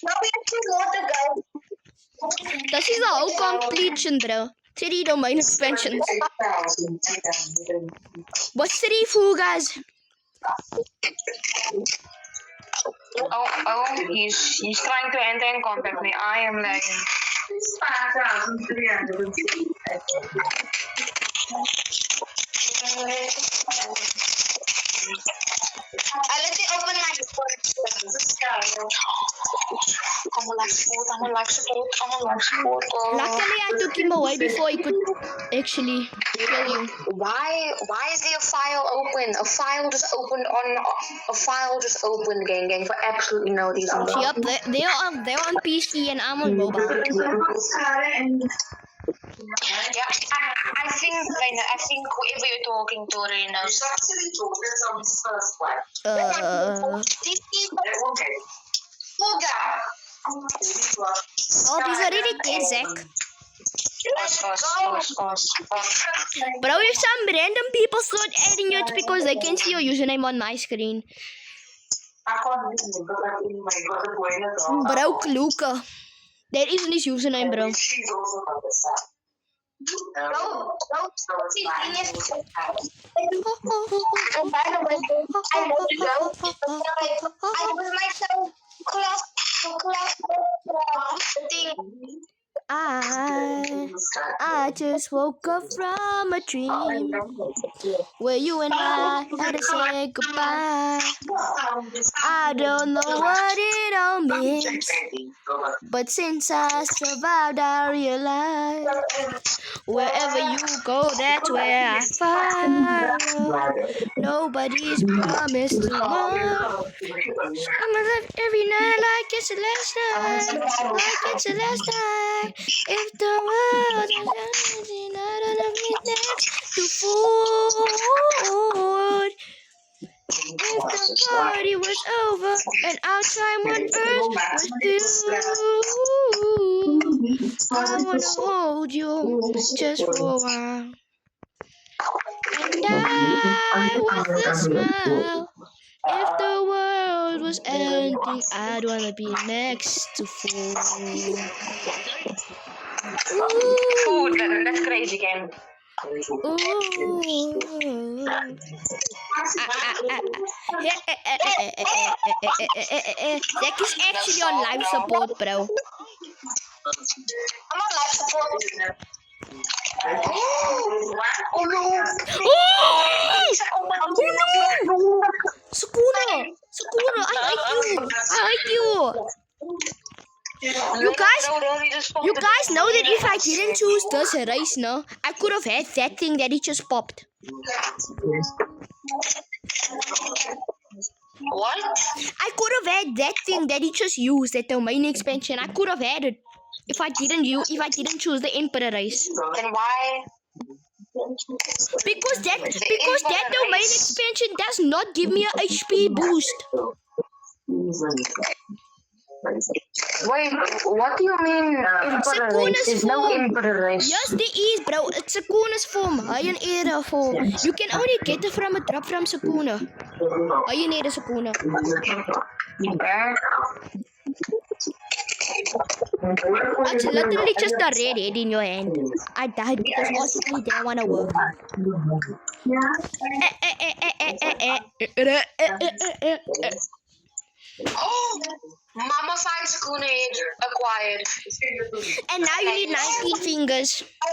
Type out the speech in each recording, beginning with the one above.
No, we have 2 more to go. This is the whole completion, bro. 3 domain expansions. What's 3 fugas? Oh, he's trying to enter in contact with me. I am lagging. It's 5,300. Let me open my report. I'm on life support. Luckily, I took him away before he could actually kill you. Why is there a file open? A file just opened, gang, for absolutely no reason. Yep, they're on PC and I'm on mobile. Yeah, I think whoever you're talking to already knows. Oh, he's already dead, Zach. Us. Bro, if some random people start adding you, it's because they can see your username on my screen. Bro, Luca. That isn't his username, bro. And by the way, I want to go. I was myself class thing. I just woke up from a dream where you and I had to say goodbye. I don't know what it all means, but since I survived, I realized wherever you go, that's where I follow. Nobody's promised tomorrow. I'ma live every night like it's the last night, like it's the last night. If the world is ending, I don't know if that's too forward. If the party was over and our time on earth was through, I wanna hold you just for a while. And I with a smile. If the world was ending, I'd wanna be next to food. Ooh, that's crazy, gang. Zach is actually on live support, bro. I'm on life support. Oh no! Sukuna, I hate you. You guys know that if I didn't choose this race, no, I could have had that thing that it just popped. What? I could have had that thing that he just used, that domain expansion. I could have had it if I didn't choose the Emperor race. Then why? Because that domain expansion does not give me a HP boost. Wait, what do you mean? There's no Emperor race. Yes, there is, bro. It's Sukuna's form. Iron Era form. You can only get it from a drop from Sukuna. Iron Era Sukuna. It's literally just a red head in your hand. I died because possibly didn't want to work. Oh, Mama finds Sukuna acquired. And now you need 19 fingers. I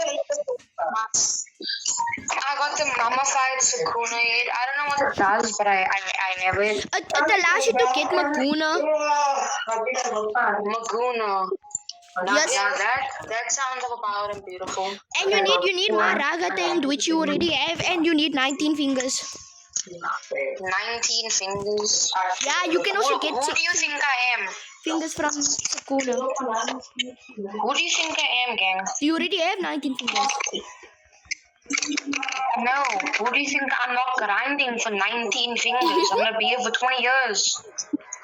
got the mummified Sukuna head. I don't know what it does, but I never. It allows you to get Maguna. Maguna. Yes. Yeah, that sounds overpowered and beautiful. And you need Maraga Tend, which you already have, and you need 19 fingers. 19 fingers. Yeah, you can also get Who do you think I am? fingers from Sukuna. Who do you think I am, gang? You already have 19 fingers. No, who do you think I'm not grinding for 19 fingers? I'm gonna be here for 20 years.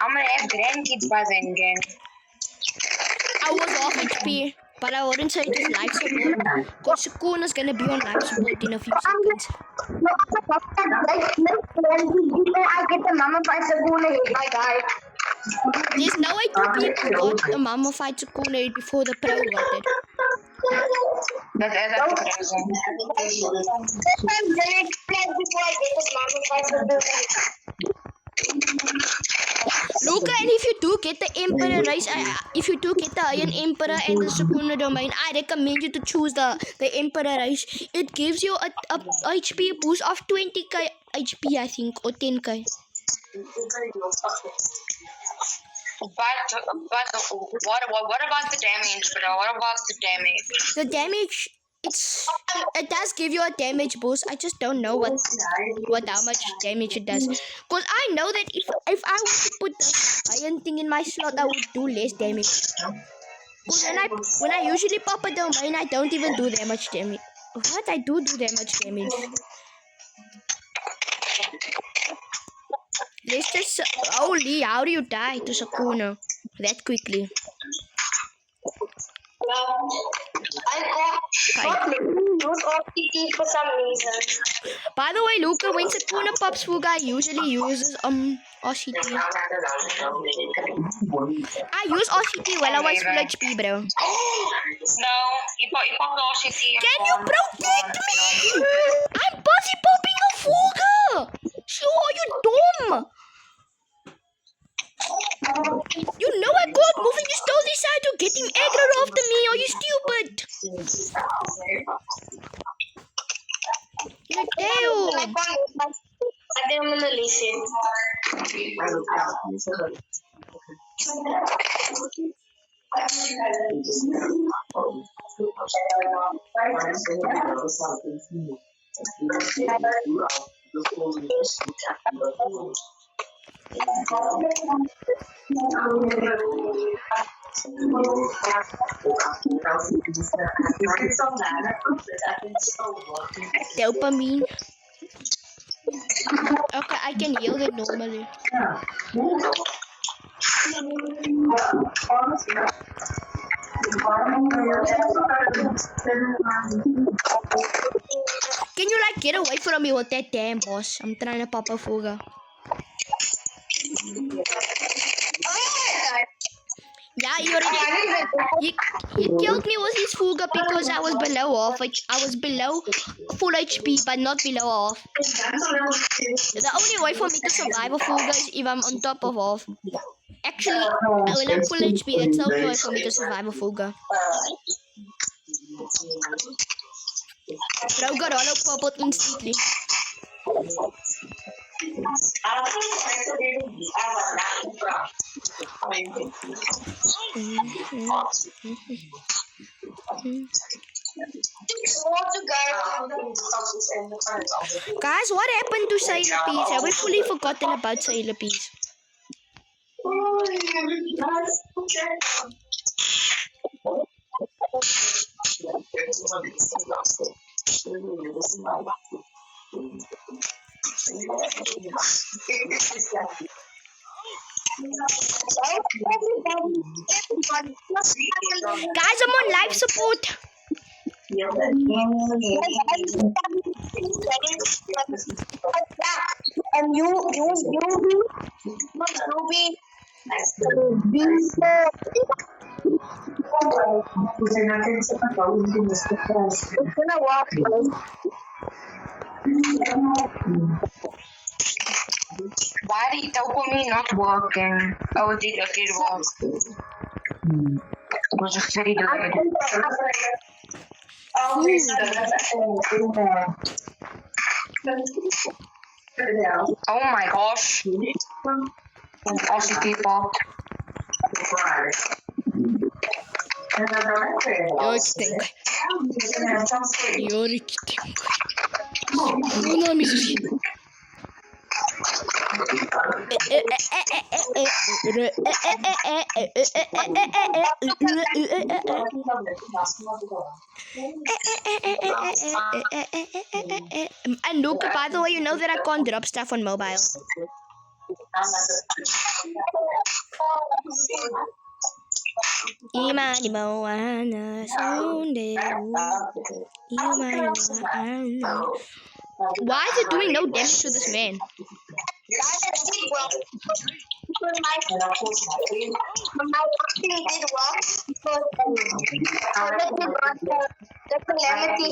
I'm gonna have grandkids by then, gang. I was off HP, but I wouldn't say it was life support. Because Sukuna's gonna be on life support in a few seconds. I get the mama by Sukuna. I die. There's no way two people got the mummified Sukuna before the pro got it. That's crazy. I'm gonna explain before I get this mummified Sukuna. Luca, and if you do get the Emperor race, if you do get the Iron Emperor and the Sukuna domain, I recommend you to choose the Emperor race. It gives you a HP boost of 20k HP, I think, or 10k. But what about the damage, bro? What about the damage? The damage, it does give you a damage boost. I just don't know how much damage it does. Cause I know that if I were to put the iron thing in my slot, I would do less damage. Cause when I usually pop a domain, I don't even do that much damage. What? I do that much damage. Let's just... Holy, how do you die to Sukuna that quickly? I got use OPT for some reason. By the way, Luca, when Sukuna pops Fuga, usually uses RCT. I use RCT while I was full HP, bro. No, you popped the RCT. Can you protect me? I'm busy popping a Fuga. So are you dumb? You know I can't move and you still decide to get him aggro after me. Are you stupid? You're I damn. think I'm gonna release it. Dopamine. Okay, I can heal it normally. Can you like get away from me with that damn boss? I'm trying to pop a Fuga. Yeah, he killed me with his Fuga because I was below half. I was below full HP, but not below half. The only way for me to survive a Fuga is if I'm on top of half. Actually, when I'm full HP, that's the only way for me to survive a Fuga. Bro got all purple instantly. Guys, what happened to Sailor Peas? Have we fully forgotten about Sailor Peas? Guys, I'm on life support. And you use Ruby. It's gonna work. Why did dopamine not working? Oh, it did work. It was just very delayed. Oh my gosh. RCT popped. Jag stink. Jag stink. Una mis. And Luke, by the way, you know that I can't drop stuff on mobile. Imani Moana Sunday. Imani Moana. Why is it doing no damage to this man? my acting did work because already got the calamity.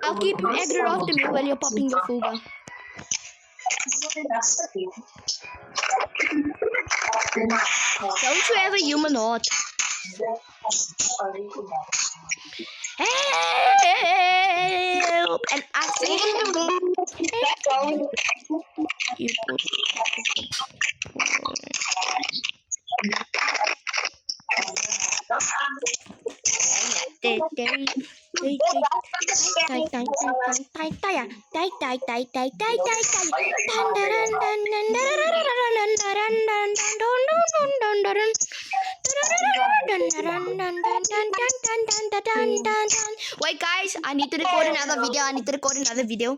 I'll keep you egged after me while you're popping your fuga. Don't you ever human heart. Help! And I think you put Wait guys, I need to record another video.